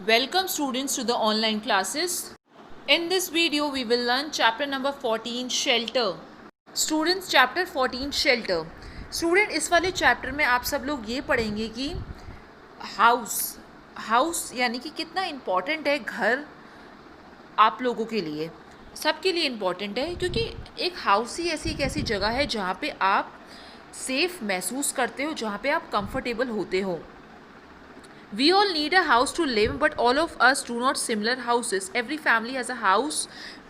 Welcome students to the online classes. In this video we will learn chapter number 14 shelter. Students chapter 14 shelter. Student इस वाले chapter में आप सब लोग ये पढ़ेंगे कि हाउस यानी कि कितना इम्पॉर्टेंट है घर आप लोगों के लिए, सबके लिए इम्पॉर्टेंट है, क्योंकि एक हाउस ही ऐसी एक ऐसी जगह है जहाँ पे आप सेफ महसूस करते हो, जहाँ पे आप कंफर्टेबल होते हो. We all need a house to live, but all of us do not similar houses. Every family has a house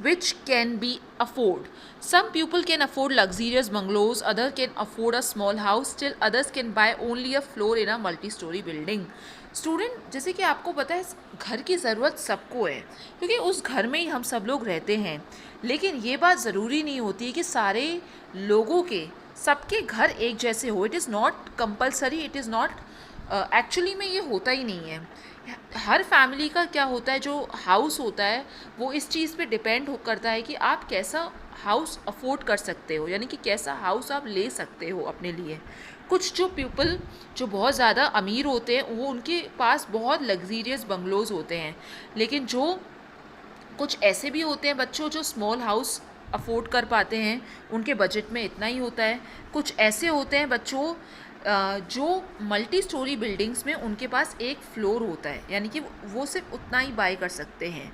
which can be afford. Some people can afford luxurious bungalows, others can afford a small house, still others can buy only a floor in a multi-story building. Student, जैसे कि आपको पता है घर की ज़रूरत सबको है, क्योंकि उस घर में ही हम सब लोग रहते हैं. लेकिन ये बात ज़रूरी नहीं होती है कि सारे लोगों के सबके घर एक जैसे हो. It is not compulsory, it is not actually में ये होता ही नहीं है. हर फैमिली का क्या होता है, जो हाउस होता है वो इस चीज़ पे डिपेंड करता है कि आप कैसा हाउस अफोर्ड कर सकते हो, यानी कि कैसा हाउस आप ले सकते हो अपने लिए. कुछ जो पीपल जो बहुत ज़्यादा अमीर होते हैं वो उनके पास बहुत लग्जीरियस बंगलोज होते हैं, लेकिन जो कुछ ऐसे भी होते हैं बच्चों जो स्मॉल हाउस अफोर्ड कर पाते हैं, उनके बजट में इतना ही होता है. कुछ ऐसे होते हैं बच्चों जो मल्टी स्टोरी बिल्डिंग्स में उनके पास एक फ्लोर होता है, यानी कि वो सिर्फ उतना ही बाय कर सकते हैं.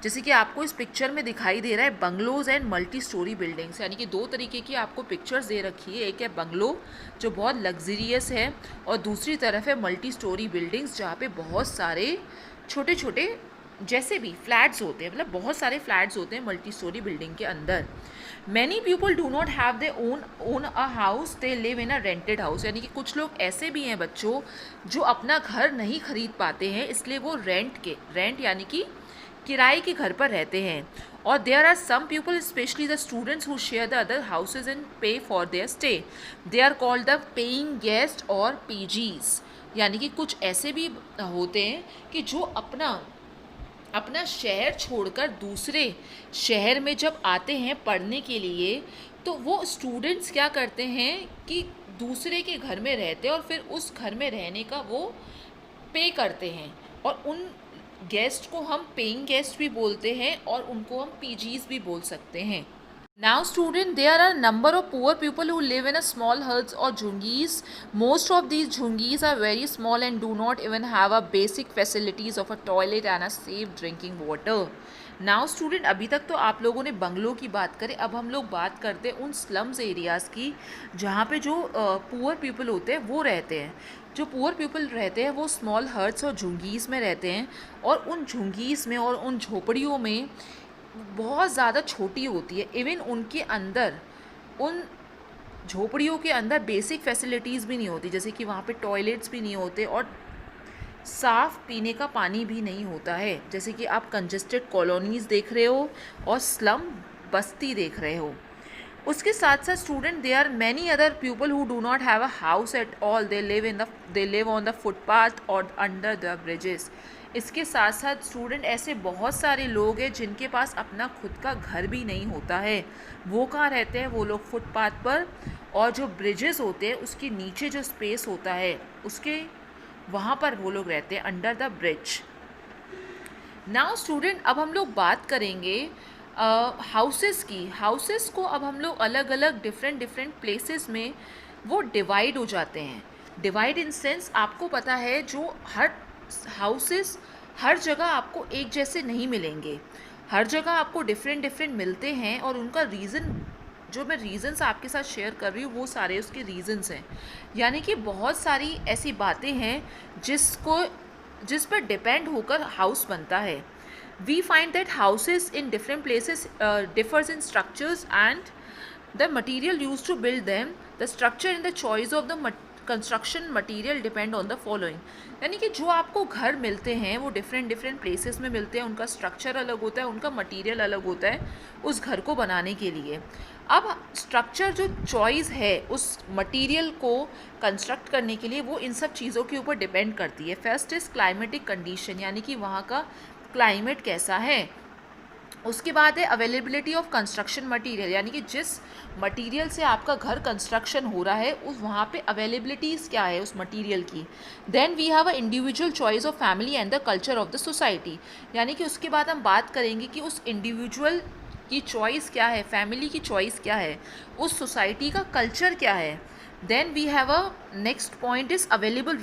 जैसे कि आपको इस पिक्चर में दिखाई दे रहा है bungalows and multi storey buildings, यानी कि दो तरीके की आपको पिक्चर्स दे रखी है. एक है बंगलो जो बहुत लग्जरियस है, और दूसरी तरफ है मल्टी स्टोरी बिल्डिंग्स जहाँ पे बहुत सारे छोटे छोटे जैसे भी फ्लैट्स होते हैं, मतलब बहुत सारे फ्लैट्स होते हैं मल्टी स्टोरी बिल्डिंग के अंदर. Many people do not have they own a house, they live in a rented house. यानी कि कुछ लोग ऐसे भी हैं बच्चों जो अपना घर नहीं खरीद पाते हैं, इसलिए वो रेंट यानी कि किराए के घर पर रहते हैं. और there are some people specially the students who share the other houses and pay for their stay. They are called the paying guest और पीजीज. यानी कि कुछ ऐसे भी होते हैं कि जो अपना शहर छोड़कर दूसरे शहर में जब आते हैं पढ़ने के लिए, तो वो स्टूडेंट्स क्या करते हैं कि दूसरे के घर में रहते हैं और फिर उस घर में रहने का वो पे करते हैं. और उन गेस्ट को हम पेइंग गेस्ट भी बोलते हैं और उनको हम पीजीज भी बोल सकते हैं. Now student, there are a number of poor people who live in a small huts or jhungis. Most of these jhungis are very small and do not even have a basic facilities of a toilet and a safe drinking water. Now student, अभी तक तो आप लोगों ने बंगलों की बात करें, अब हम लोग बात करते हैं उन स्लम्स एरियाज़ की जहाँ पे जो पुअर पीपल होते हैं वो रहते हैं. जो पुअर पीपल रहते हैं वो स्मॉल हट्स और झुंगीज़ में रहते हैं, और उन झुंगीज़ में और उन झोपड़ियों में बहुत ज़्यादा छोटी होती है. इवन उनके अंदर उन झोपड़ियों के अंदर बेसिक फैसिलिटीज़ भी नहीं होती, जैसे कि वहाँ पे टॉयलेट्स भी नहीं होते और साफ़ पीने का पानी भी नहीं होता है. जैसे कि आप कंजेस्टेड कॉलोनीज़ देख रहे हो और स्लम बस्ती देख रहे हो. उसके साथ साथ student, they are many other people who do not have a house at all. They live on the footpath और अंडर द ब्रिजेस. इसके साथ साथ स्टूडेंट ऐसे बहुत सारे लोग हैं जिनके पास अपना खुद का घर भी नहीं होता है. वो कहाँ रहते हैं? वो लोग फुटपाथ पर और जो ब्रिजेस होते हैं उसके नीचे जो स्पेस होता है उसके वहाँ पर वो लोग रहते हैं, under the bridge. Now student, अब हम लोग बात करेंगे हाउसेस की. हाउसेस को अब हम लोग अलग अलग डिफरेंट प्लेसेस में वो डिवाइड हो जाते हैं. डिवाइड इन सेंस, आपको पता है जो हर हाउसेस हर जगह आपको एक जैसे नहीं मिलेंगे, हर जगह आपको डिफरेंट मिलते हैं. और उनका रीज़न, जो मैं रीज़न्स आपके साथ शेयर कर रही हूँ वो सारे उसके रीज़न्स हैं. यानी कि बहुत सारी ऐसी बातें हैं जिस पर डिपेंड होकर हाउस बनता है. We find that houses in different places differs in structures and the material use to build them. The structure in the choice of the construction material depend on the following. यानी कि जो आपको घर मिलते हैं वो डिफरेंट प्लेसेस में मिलते हैं, उनका स्ट्रक्चर अलग होता है, उनका मटेरियल अलग होता है उस घर को बनाने के लिए. अब स्ट्रक्चर जो चॉइस है उस मटेरियल को कंस्ट्रक्ट करने के लिए, वो इन सब चीज़ों के ऊपर डिपेंड करती है. फर्स्ट इज़ क्लाइमेटिक कंडीशन, यानी कि वहाँ का क्लाइमेट कैसा है. उसके बाद है अवेलेबिलिटी ऑफ कंस्ट्रक्शन मटेरियल, यानी कि जिस मटेरियल से आपका घर कंस्ट्रक्शन हो रहा है उस वहाँ पे अवेलेबिलिटीज़ क्या है उस मटेरियल की। Then we have a individual choice of family and the culture of the society, यानी कि उसके बाद हम बात करेंगे कि उस इंडिविजुअल की चॉइस क्या है, फैमिली की चॉइस क्या है, उस सोसाइटी का कल्चर क्या है। Then we have a next point is available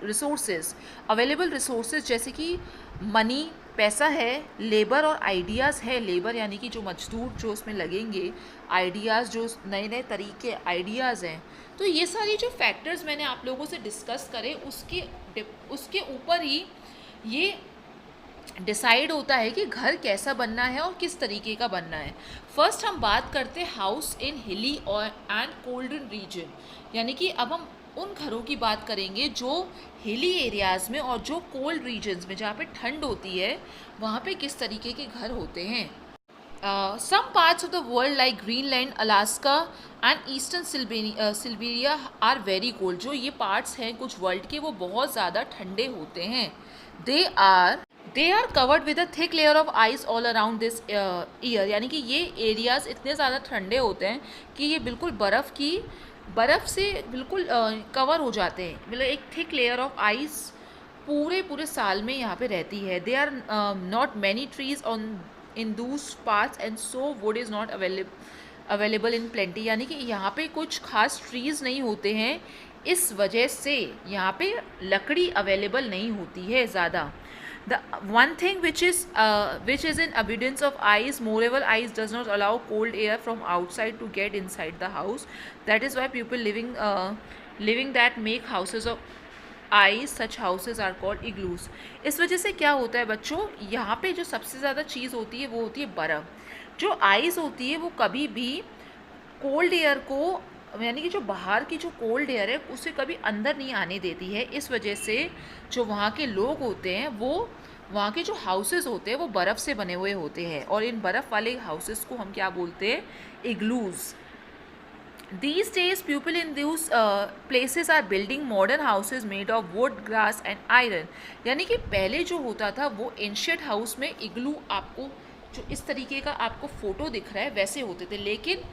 resources. Available resources जैसे कि मनी, पैसा है, लेबर और आइडियाज़ है। लेबर यानी कि जो मजदूर जो उसमें लगेंगे, आइडियाज़ जो नए नए तरीके आइडियाज़ हैं। तो ये सारी जो फैक्टर्स मैंने आप लोगों से डिस्कस करे उसके ऊपर ही ये डिसाइड होता है कि घर कैसा बनना है और किस तरीके का बनना है। फर्स्ट हम बात करते हैं हाउस इन हिली और एंड कोल्डन रीजन, यानी कि अब हम उन घरों की बात करेंगे जो हिली एरियाज़ में और जो कोल्ड रीजन्स में जहाँ पे ठंड होती है वहाँ पे किस तरीके के घर होते हैं। Some parts of the world like Greenland, Alaska and Eastern Siberia are very cold. जो ये parts हैं कुछ वर्ल्ड के वो बहुत ज़्यादा ठंडे होते हैं। They are covered with a thick layer of ice all around this year, यानी कि ये एरियाज़ इतने ज़्यादा ठंडे होते हैं कि ये बिल्कुल बर्फ़ से बिल्कुल कवर हो जाते हैं, मतलब एक थिक लेयर ऑफ आइस पूरे साल में यहाँ पे रहती है। They are not many trees on in those parts and so wood is not available in plenty, यानी कि यहाँ पे कुछ खास ट्रीज़ नहीं होते हैं, इस वजह से यहाँ पे लकड़ी अवेलेबल नहीं होती है ज़्यादा। The one thing which is in abundance of ice, moreover ice does not allow cold air from outside to get inside the house. That is why people living that make houses of ice, such houses are called igloos. इस वजह से क्या होता है बच्चों, यहाँ पे जो सबसे ज़्यादा चीज़ होती है वो होती है बर्फ़। जो आइस होती है वो कभी भी कोल्ड एयर को, यानी कि जो बाहर की जो कोल्ड एयर है उसे कभी अंदर नहीं आने देती है। इस वजह से जो वहाँ के लोग होते हैं वो वहाँ के जो हाउसेस होते हैं वो बर्फ़ से बने हुए होते हैं, और इन बर्फ़ वाले हाउसेस को हम क्या बोलते हैं, इग्लूज़। These days people in those places are building modern houses made of wood, grass and iron, यानी कि पहले जो होता था वो एंशिएंट हाउस में इग्लू, आपको जो इस तरीके का आपको फ़ोटो दिख रहा है वैसे होते थे, लेकिन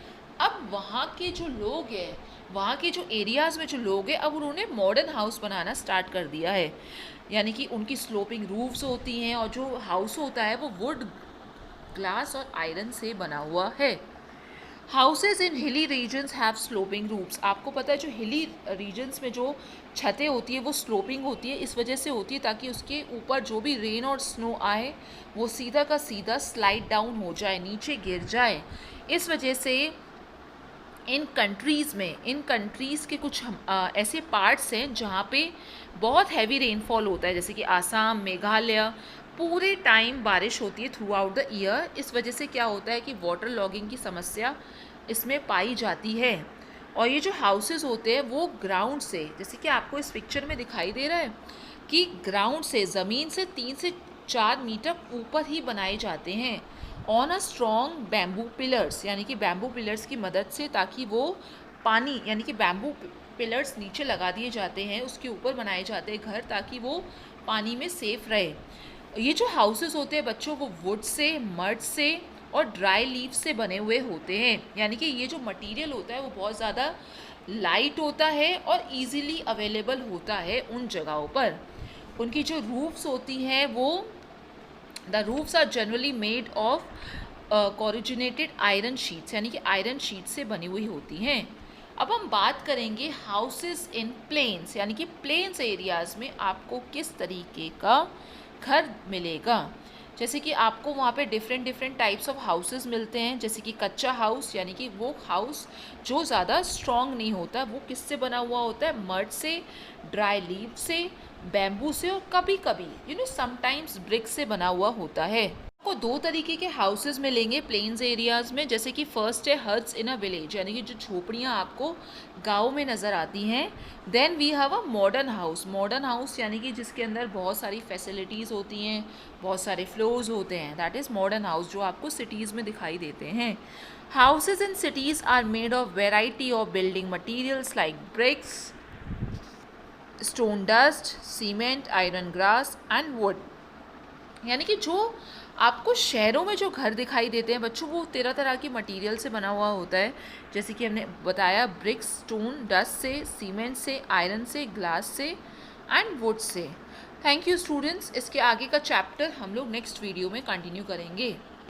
अब वहाँ के जो लोग हैं, वहाँ के जो एरियाज़ में जो लोग हैं, अब उन्होंने मॉडर्न हाउस बनाना स्टार्ट कर दिया है, यानी कि उनकी स्लोपिंग रूफ्स होती हैं और जो हाउस होता है वो वुड, ग्लास और आयरन से बना हुआ है। हाउसेज इन हिली रीजन्स हैव स्लोपिंग रूफ्स। आपको पता है जो हिली रीजन्स में जो छतें होती है वो स्लोपिंग होती है, इस वजह से होती है ताकि उसके ऊपर जो भी रेन और स्नो आए वो सीधा का सीधा स्लाइड डाउन हो जाए, नीचे गिर जाए। इस वजह से इन कंट्रीज़ के कुछ ऐसे पार्ट्स हैं जहाँ पे बहुत हैवी रेनफॉल होता है, जैसे कि आसाम, मेघालय, पूरे टाइम बारिश होती है थ्रू आउट द ईयर। इस वजह से क्या होता है कि वाटर लॉगिंग की समस्या इसमें पाई जाती है। और ये जो हाउसेस होते हैं वो ग्राउंड से, जैसे कि आपको इस पिक्चर में दिखाई दे रहा है कि ग्राउंड से, ज़मीन से 3 से 4 मीटर ऊपर ही बनाए जाते हैं on a strong bamboo pillars, यानी कि बैम्बू पिलर्स की मदद से, ताकि वो पानी, यानी कि बैम्बू पिलर्स नीचे लगा दिए जाते हैं, उसके ऊपर बनाए जाते हैं घर ताकि वो पानी में सेफ रहे। ये जो हाउसेस होते हैं बच्चों वो वुड से, मड से और ड्राई लीफ से बने हुए होते हैं, यानी कि ये जो मटेरियल होता है वो बहुत ज़्यादा लाइट होता है और इजीली अवेलेबल होता है उन जगहों पर। उनकी जो रूफ्स होती हैं वो, the roofs are generally made of corrugated iron sheets, यानी कि आयरन शीट से बनी हुई होती हैं। अब हम बात करेंगे हाउसेस इन प्लेन्स, यानी कि प्लेन्स एरियाज़ में आपको किस तरीके का घर मिलेगा। जैसे कि आपको वहाँ पे डिफरेंट टाइप्स ऑफ हाउसेस मिलते हैं, जैसे कि कच्चा हाउस, यानी कि वो हाउस जो ज़्यादा स्ट्रॉन्ग नहीं होता, वो किससे बना हुआ होता है, मड से, ड्राई लीफ से, बैम्बू से और कभी कभी समटाइम्स ब्रिक से बना हुआ होता है। आपको 2 तरीके के हाउसेस मिलेंगे प्लेन्स एरियाज़ में, जैसे कि फर्स्ट है हट्स इन अ विलेज, यानी कि जो झोपड़ियाँ आपको गाँव में नज़र आती हैं। Then we have a modern house यानी कि जिसके अंदर बहुत सारी फैसिलिटीज़ होती हैं, बहुत सारे फ्लोर्स होते हैं, दैट इज़ मॉडर्न हाउस, जो आपको सिटीज़ में दिखाई देते हैं। Houses in cities are made of variety of building materials like bricks, stone dust, cement, iron grass and wood. यानी कि जो आपको शहरों में जो घर दिखाई देते हैं बच्चों, वो तरह तरह की मटेरियल से बना हुआ होता है, जैसे कि हमने बताया ब्रिक्स, स्टोन, डस्ट से, सीमेंट से, आयरन से, ग्लास से and would say. Thank you students. इसके आगे का चैप्टर हम लोग नेक्स्ट वीडियो में कंटिन्यू करेंगे।